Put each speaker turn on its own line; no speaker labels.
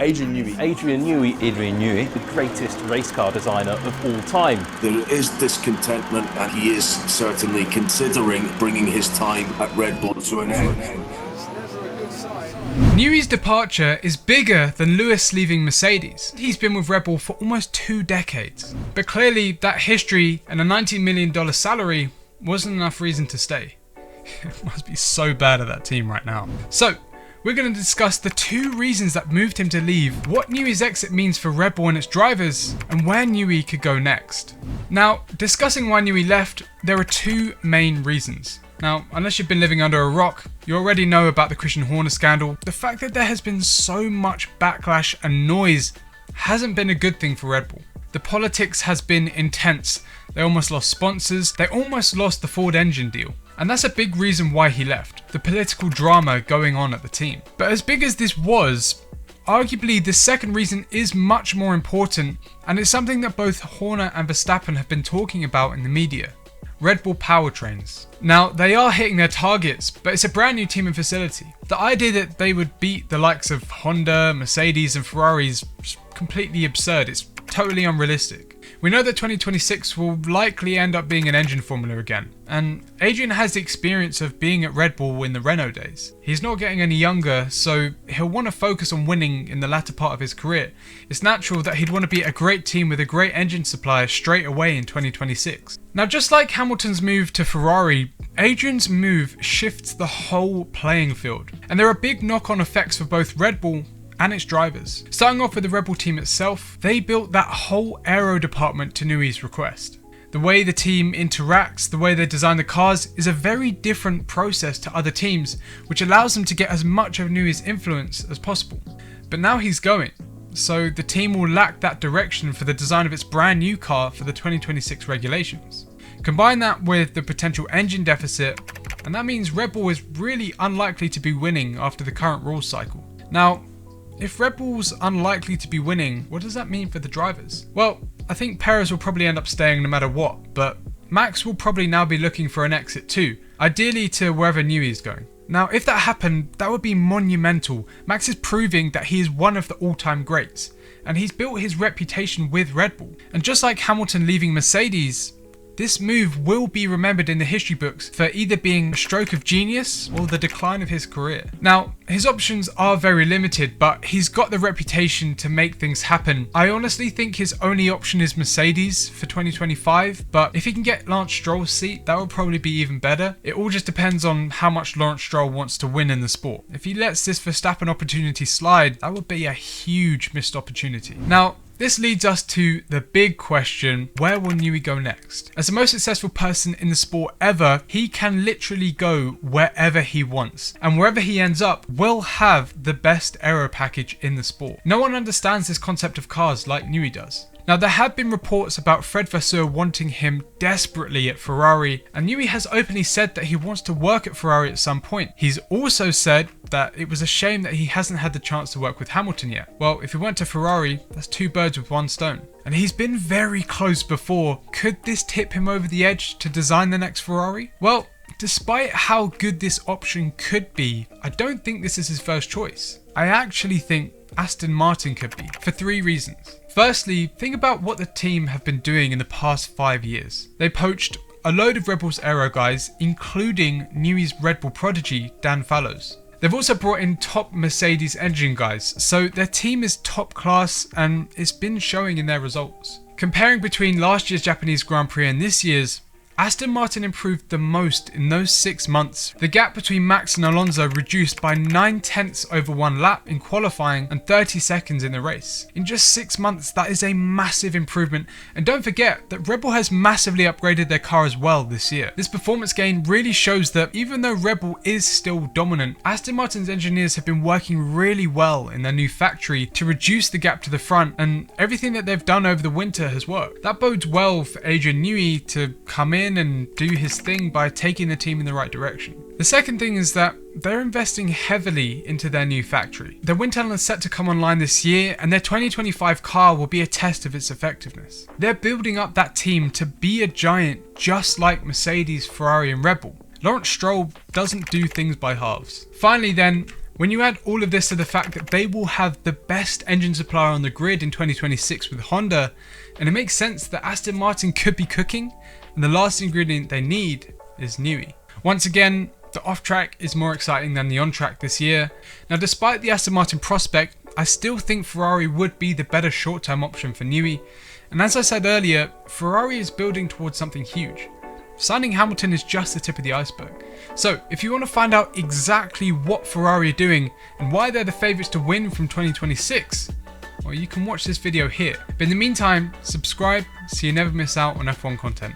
Adrian Newey.
Adrian Newey,
The greatest race car designer of all time.
There is discontentment, and he is certainly considering bringing his time at Red Bull to an end.
Newey's departure is bigger than Lewis leaving Mercedes. He's been with Red Bull for almost 2 decades. But clearly that history and a $19 million salary wasn't enough reason to stay. It must be so bad at that team right now. So, we're going to discuss the 2 reasons that moved him to leave, what Newey's exit means for Red Bull and its drivers, and where Newey could go next. Now, discussing why Newey left, there are 2 main reasons. Now, unless you've been living under a rock, you already know about the Christian Horner scandal. The fact that there has been so much backlash and noise hasn't been a good thing for Red Bull. The politics has been intense. They almost lost sponsors. They almost lost the Ford engine deal. And that's a big reason why he left, the political drama going on at the team. But as big as this was, arguably the second reason is much more important, and it's something that both Horner and Verstappen have been talking about in the media. Red Bull powertrains. Now, they are hitting their targets, but it's a brand new team and facility. The idea that they would beat the likes of Honda, Mercedes and Ferrari is completely absurd. It's totally unrealistic. We know that 2026 will likely end up being an engine formula again, and Adrian has the experience of being at Red Bull in the Renault days. He's not getting any younger, so he'll want to focus on winning in the latter part of his career. It's natural that he'd want to be a great team with a great engine supplier straight away in 2026. Now, just like Hamilton's move to Ferrari, Adrian's move shifts the whole playing field, and there are big knock-on effects for both Red Bull and its drivers. Starting off with the Red Bull team itself, they built that whole aero department to Newey's request. The way the team interacts, the way they design the cars is a very different process to other teams, which allows them to get as much of Newey's influence as possible. But now he's going, so the team will lack that direction for the design of its brand new car for the 2026 regulations. Combine that with the potential engine deficit, and that means Red Bull is really unlikely to be winning after the current rules cycle. Now, if Red Bull's unlikely to be winning, what does that mean for the drivers? Well, I think Perez will probably end up staying no matter what, but Max will probably now be looking for an exit too, ideally to wherever Newey is going. Now, if that happened, that would be monumental. Max is proving that he is one of the all-time greats, and he's built his reputation with Red Bull. And just like Hamilton leaving Mercedes, this move will be remembered in the history books for either being a stroke of genius or the decline of his career. Now, his options are very limited, but he's got the reputation to make things happen. I honestly think his only option is Mercedes for 2025, but if he can get Lance Stroll's seat, that would probably be even better. It all just depends on how much Lance Stroll wants to win in the sport. If he lets this Verstappen opportunity slide, that would be a huge missed opportunity. Now, this leads us to the big question, where will Newey go next? As the most successful person in the sport ever, he can literally go wherever he wants. And wherever he ends up will have the best aero package in the sport. No one understands this concept of cars like Newey does. Now, there have been reports about Fred Vasseur wanting him desperately at Ferrari, and Newey has openly said that he wants to work at Ferrari at some point. He's also said that it was a shame that he hasn't had the chance to work with Hamilton yet. Well, if he went to Ferrari, that's 2 birds with 1 stone. And he's been very close before. Could this tip him over the edge to design the next Ferrari? Well, despite how good this option could be, I don't think this is his first choice. I actually think Aston Martin could be, for 3 reasons. Firstly, think about what the team have been doing in the past 5 years. They poached a load of Red Bull's aero guys, including Newey's Red Bull prodigy, Dan Fallows. They've also brought in top Mercedes engine guys, so their team is top class and it's been showing in their results. Comparing between last year's Japanese Grand Prix and this year's, Aston Martin improved the most in those 6 months. The gap between Max and Alonso reduced by 9/10 over 1 lap in qualifying and 30 seconds in the race. In just 6 months, that is a massive improvement. And don't forget that Red Bull has massively upgraded their car as well this year. This performance gain really shows that even though Red Bull is still dominant, Aston Martin's engineers have been working really well in their new factory to reduce the gap to the front, and everything that they've done over the winter has worked. That bodes well for Adrian Newey to come in and do his thing by taking the team in the right direction. The second thing is that they're investing heavily into their new factory. Their wind tunnel is set to come online this year, and their 2025 car will be a test of its effectiveness. They're building up that team to be a giant just like Mercedes, Ferrari and Red Bull. Lawrence Stroll doesn't do things by halves. Finally then, When you add all of this to the fact that they will have the best engine supplier on the grid in 2026 with Honda, and it makes sense that Aston Martin could be cooking, and the last ingredient they need is Newey. Once again, the off-track is more exciting than the on-track this year. Now, despite the Aston Martin prospect, I still think Ferrari would be the better short-term option for Newey. And as I said earlier, Ferrari is building towards something huge. Signing Hamilton is just the tip of the iceberg. So, if you want to find out exactly what Ferrari are doing and why they're the favourites to win from 2026, well, you can watch this video here. But in the meantime, subscribe so you never miss out on F1 content.